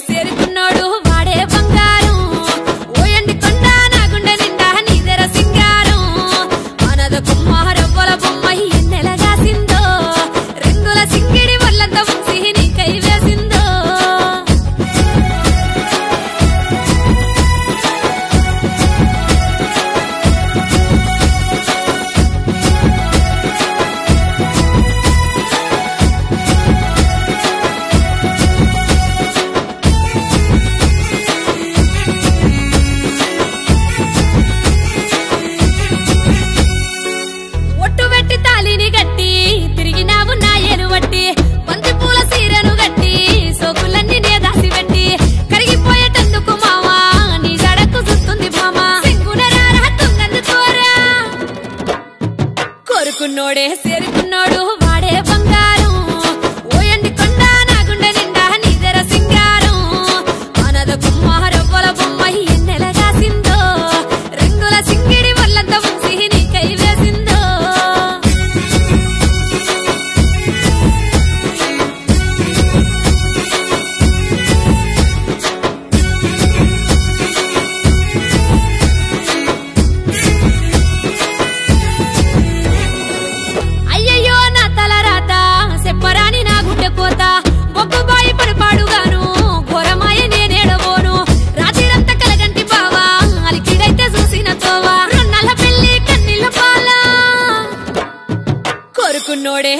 సేరుకున్నోడు వాడే బంగారం ఓయండి కొండ నా గుండె నిండా నీదెర సింగారం అనద కుమ్మారవ్వల బొమ్మ ఎన్నెలగాసిందో రంగుల సింగిడి వల్లంత ఉంచి నీ కై వేసిందో సేరుకున్నోడు వాడే బంగారం ఓయండి కొండ నా గుండె నిండా నీదెర సింగారం అనద కుమ్మారవ్వల బొమ్మ ఎన్నెలగాసిందో రంగుల సింగిడి వల్లంత ఉంచి నీ కై వేసిందో కోరుకున్నోడే